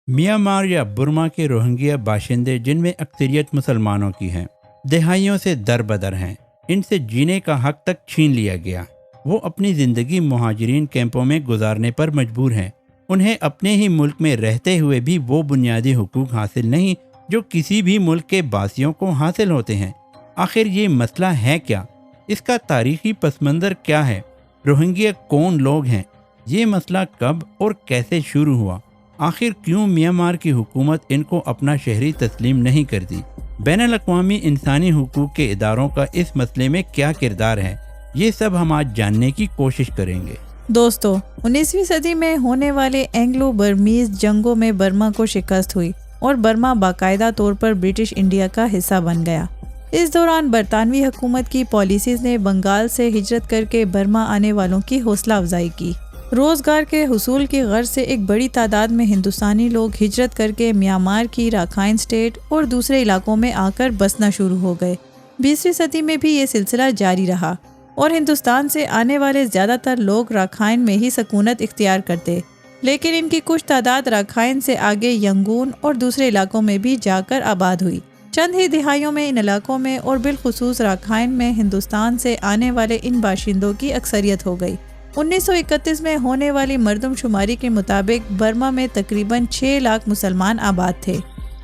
Myanmar या Burma के Rohingya बाशिंदे, जिनमें अक्सरियत मुसलमानों की हैं, दहाइयों से दरबदर हैं। इनसे जीने का हक तक छीन लिया गया। वो अपनी ज़िंदगी मुहाजिरीन कैंपों में गुजारने पर मजबूर हैं। उन्हें अपने ही मुल्क में रहते हुए भी वो बुनियादी हुकूक हासिल नहीं जो किसी भी मुल्क के बासियों को हासिल होते हैं। आखिर ये मसला है क्या? इसका तारीखी पस मंज़र क्या है? रोहिंग्या कौन लोग हैं? ये मसला कब और कैसे शुरू हुआ? आखिर क्यों म्यांमार की हुकूमत इनको अपना शहरी तस्लीम नहीं करती? बैनुल-अक़वामी इंसानी हुकूक के इदारों का इस मसले में क्या किरदार है? ये सब हम आज जानने की कोशिश करेंगे। दोस्तों, 19वीं सदी में होने वाले एंग्लो बर्मीज जंगों में बर्मा को शिकस्त हुई और बर्मा बाकायदा तौर पर ब्रिटिश इंडिया का हिस्सा बन गया। इस दौरान बरतानवी हुकूमत की पॉलिसीज़ ने बंगाल से हिजरत करके बर्मा आने वालों की हौसला अफजाई की। रोज़गार के हुसूल की गर्ज से एक बड़ी तादाद में हिंदुस्तानी लोग हिजरत करके म्यांमार की राखाइन स्टेट और दूसरे इलाकों में आकर बसना शुरू हो गए। 20वीं सदी में भी ये सिलसिला जारी रहा और हिंदुस्तान से आने वाले ज़्यादातर लोग राखाइन में ही सकूनत इख्तियार करते, लेकिन इनकी कुछ तादाद राखाइन से आगे यंगून और दूसरे इलाकों में भी जाकर आबाद हुई। चंद ही दिहाइयों में इन इलाकों में और बिलखुसूस राखाइन में हिंदुस्तान से आने वाले इन बाशिंदों की अक्सरियत हो गई। 1931 में होने वाली मरदमशुमारी के मुताबिक बर्मा में तकरीबन 6 लाख मुसलमान आबाद थे,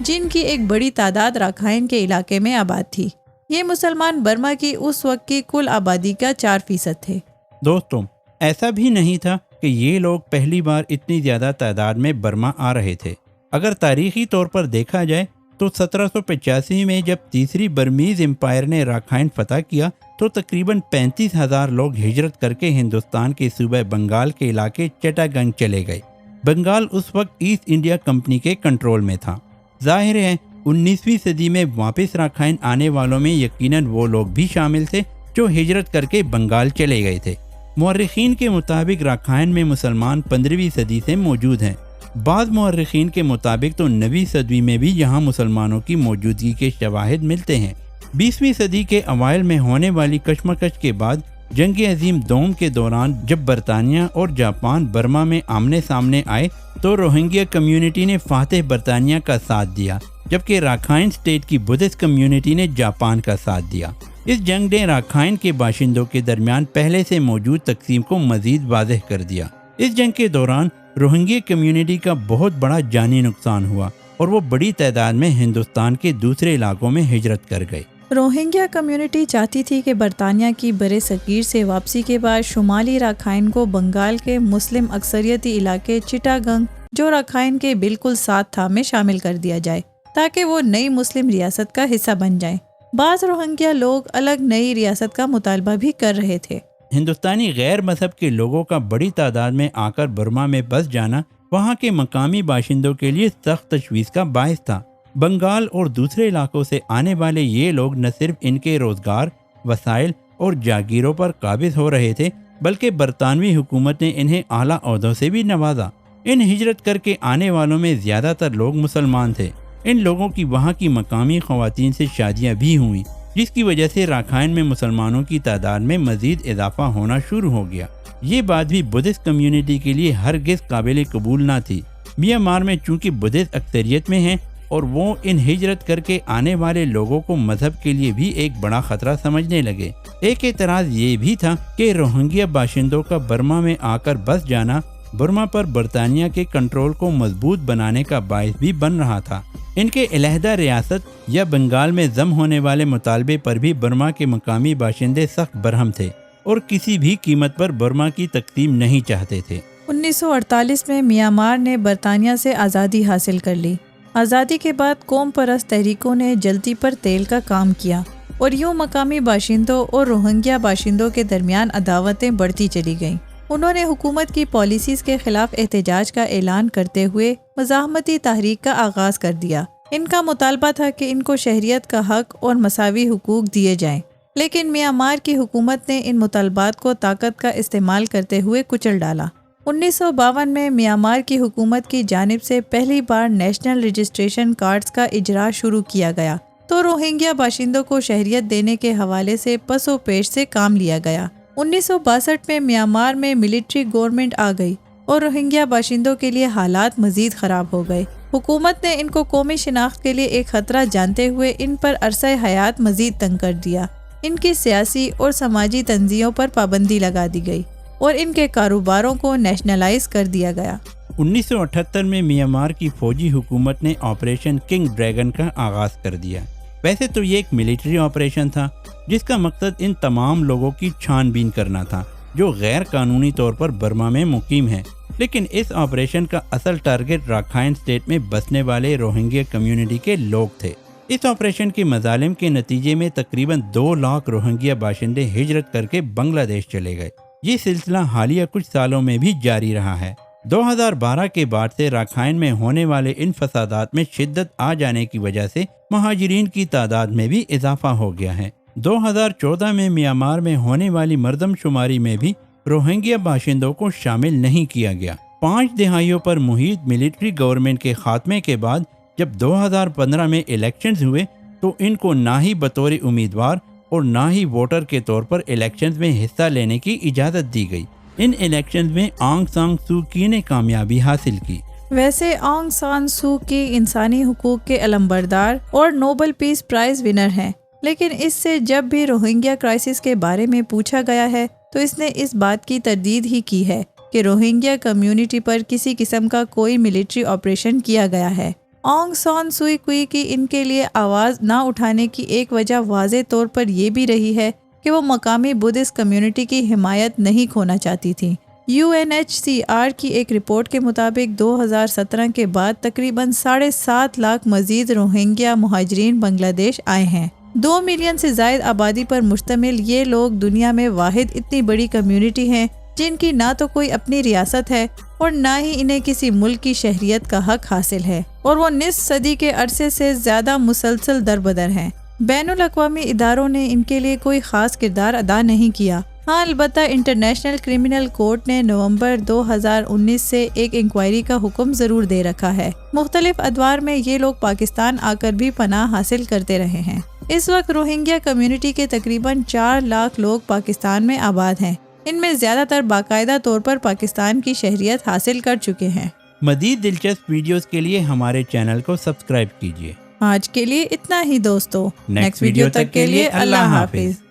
जिनकी एक बड़ी तादाद राखाइन के इलाके में आबाद थी। ये मुसलमान बर्मा की उस वक्त की कुल आबादी का 4% थे। दोस्तों, ऐसा भी नहीं था कि ये लोग पहली बार इतनी ज़्यादा तादाद में बर्मा आ रहे थे। अगर तारीखी तौर पर देखा जाए तो 1785 में जब तीसरी बर्मीज़ एम्पायर ने राखाइन फतह किया तो तकरीबन 35,000 लोग हिजरत करके हिंदुस्तान के सूबे बंगाल के इलाके चिटागंग चले गए। बंगाल उस वक्त ईस्ट इंडिया कंपनी के कंट्रोल में था। जाहिर है 19वीं सदी में वापस राखाइन आने वालों में यकीनन वो लोग भी शामिल थे जो हिजरत करके बंगाल चले गए थे। मुअर्रिखीन के मुताबिक राखाइन में मुसलमान 15वीं सदी से मौजूद हैं। बाद मुअर्रिखीन के मुताबिक तो 9वीं सदी में भी यहाँ मुसलमानों की मौजूदगी के शवाहिद मिलते हैं। 20वीं सदी के अवाइल में होने वाली कशमकश के बाद जंग अजीम दोम के दौरान जब बरतानिया और जापान बर्मा में आमने सामने आए तो रोहिंग्या कम्युनिटी ने फातेह बरतानिया का साथ दिया, जबकि राखाइन स्टेट की बुद्धिस्ट कम्युनिटी ने जापान का साथ दिया। इस जंग ने राखाइन के बाशिंदों के दरमियान पहले से मौजूद तकसीम को मजीद वाज़ेह कर दिया। इस जंग के दौरान रोहिंग्या कम्युनिटी का बहुत बड़ा जानी नुकसान हुआ और वो बड़ी तादाद में हिंदुस्तान के दूसरे इलाकों में हिजरत कर गए। रोहिंग्या कम्युनिटी चाहती थी कि बरतानिया की बरे सगीर से वापसी के बाद शुमाली राखाइन को बंगाल के मुस्लिम अक्सरियती इलाके चिटागंग, जो राखाइन के बिल्कुल साथ था, में शामिल कर दिया जाए ताकि वो नई मुस्लिम रियासत का हिस्सा बन जाएं। बाज़ रोहिंग्या लोग अलग नई रियासत का मुतालबा भी कर रहे थे। हिंदुस्तानी गैर मजहब के लोगों का बड़ी तादाद में आकर बर्मा में बस जाना वहाँ के मकामी बाशिंदों के लिए सख्त तशवीश का बायस था। बंगाल और दूसरे इलाकों से आने वाले ये लोग न सिर्फ इनके रोज़गार, वसाइल और जागीरों पर काबिज हो रहे थे, बल्कि बरतानवी हुकूमत ने इन्हें आला ओहदों से भी नवाजा। इन हिजरत करके आने वालों में ज़्यादातर लोग मुसलमान थे। इन लोगों की वहाँ की मकामी ख़वातीन से शादियाँ भी हुईं, जिसकी वजह से राखाइन में मुसलमानों की तादाद में मज़ीद इजाफा होना शुरू हो गया। ये बात भी बुद्धिस्ट कम्युनिटी के लिए हरगिज़ काबिल कबूल ना थी। म्यांमार में चूँकि बुद्धिस्ट अक्सरियत में हैं और वो इन हिजरत करके आने वाले लोगों को मजहब के लिए भी एक बड़ा ख़तरा समझने लगे। एक एतराज़ ये भी था कि रोहिंग्या बाशिंदों का बर्मा में आकर बस जाना बर्मा पर बरतानिया के कंट्रोल को मजबूत बनाने का बायस भी बन रहा था। इनके अलहदा रियासत या बंगाल में जम होने वाले मुतालबे पर भी बर्मा के मकामी बाशिंदे सख्त बरहम थे और किसी भी कीमत पर बर्मा की तकसीम नहीं चाहते थे। 1948 में म्यांमार ने बरतानिया से आज़ादी हासिल कर ली। आज़ादी के बाद कौम परस्त तहरीकों ने जल्दी पर तेल का काम किया और यूँ मकामी बाशिंदों और रोहिंग्या बाशिंदों के दरमियान अदावतें बढ़ती चली गईं। उन्होंने हुकूमत की पॉलिसीज़ के खिलाफ एहतजाज का ऐलान करते हुए मज़ाहमती तहरीक का आगाज़ कर दिया। इनका मुतालबा था कि इनको शहरियत का हक और मसावी हुकूक दिए जाएं, लेकिन म्यांमार की हुकूमत ने इन मुतालबात को ताकत का इस्तेमाल करते हुए कुचल डाला। 1952 में म्यांमार की हुकूमत की जानिब से पहली बार नेशनल रजिस्ट्रेशन कार्ड्स का इजरा शुरू किया गया तो रोहिंग्या बाशिंदों को शहरियत देने के हवाले से पसो पेश से काम लिया गया। 1962 में म्यांमार में मिलिट्री गवर्नमेंट आ गई और रोहिंग्या बाशिंदों के लिए हालात मजीद ख़राब हो गए। حکومت نے ان کو قومی شناخت کے لیے ایک خطرہ جانتے ہوئے ان پر عرصہ حیات مزید تنگ کر دیا۔ ان کی سیاسی اور سماجی تنظیموں پر پابندی لگا دی گئی اور ان کے کاروباروں کو نیشنلائز کر دیا گیا۔ 1978 میں میانمار کی فوجی حکومت نے آپریشن کنگ ڈریگن کا آغاز کر دیا۔ ویسے تو یہ ایک ملٹری آپریشن تھا جس کا مقصد ان تمام لوگوں کی چھان بین کرنا تھا جو غیر قانونی طور پر برما میں مقیم ہیں، لیکن اس آپریشن کا اصل ٹارگٹ راکھائن اسٹیٹ میں بسنے والے روہنگیا کمیونٹی کے لوگ تھے۔ اس آپریشن کے مظالم کے نتیجے میں تقریباً 2 لاکھ روہنگیا باشندے ہجرت کر کے بنگلہ دیش چلے گئے۔ یہ سلسلہ حالیہ کچھ سالوں میں بھی جاری رہا ہے۔ 2012 کے بعد سے راکھائن میں ہونے والے ان فسادات میں شدت آ جانے کی وجہ سے مہاجرین کی تعداد میں بھی اضافہ ہو گیا ہے۔ 2014 میں میانمار میں ہونے والی مردم شماری میں بھی روہنگیا باشندوں کو شامل نہیں کیا گیا۔ 5 دہائیوں پر محیط ملٹری گورنمنٹ کے خاتمے کے بعد جب 2015 میں الیکشنز ہوئے تو ان کو نہ ہی بطور امیدوار اور نہ ہی ووٹر کے طور پر الیکشنز میں حصہ لینے کی اجازت دی گئی۔ ان الیکشنز میں آنگ سان سو کی نے کامیابی حاصل کی۔ ویسے آنگ سان سو کی انسانی حقوق کے علمبردار اور نوبل پیس پرائز ونر ہیں، لیکن اس سے جب بھی روہنگیا کرائسس کے بارے میں پوچھا گیا ہے تو اس نے اس بات کی تردید ہی کی ہے کہ روہنگیا کمیونٹی پر کسی قسم کا کوئی ملٹری آپریشن کیا گیا ہے۔ آنگ سان سو کی ان کے لیے آواز نہ اٹھانے کی ایک وجہ واضح طور پر یہ بھی رہی ہے کہ وہ مقامی بدھسٹ کمیونٹی کی حمایت نہیں کھونا چاہتی تھیں۔ UNHCR کی ایک رپورٹ کے مطابق 2017 کے بعد تقریباً 7.5 لاکھ مزید روہنگیا مہاجرین بنگلہ دیش آئے ہیں۔ 2 ملین سے زائد آبادی پر مشتمل یہ لوگ دنیا میں واحد اتنی بڑی کمیونٹی ہیں جن کی نہ تو کوئی اپنی ریاست ہے اور نہ ہی انہیں کسی ملک کی شہریت کا حق حاصل ہے، اور وہ نصف صدی کے عرصے سے زیادہ مسلسل دربدر ہیں۔ بین الاقوامی اداروں نے ان کے لیے کوئی خاص کردار ادا نہیں کیا۔ ہاں، البتہ انٹرنیشنل کرمنل کورٹ نے نومبر 2019 سے ایک انکوائری کا حکم ضرور دے رکھا ہے۔ مختلف ادوار میں یہ لوگ پاکستان آ کر بھی پناہ حاصل کرتے رہے ہیں۔ اس وقت روہنگیا کمیونٹی کے تقریباً 4 لاکھ لوگ پاکستان میں آباد ہیں۔ ان میں زیادہ تر باقاعدہ طور پر پاکستان کی شہریت حاصل کر چکے ہیں۔ مزید دلچسپ ویڈیوز کے لیے ہمارے چینل کو سبسکرائب کیجیے۔ آج کے لیے اتنا ہی دوستو، نیکسٹ ویڈیو تک کے لیے اللہ حافظ۔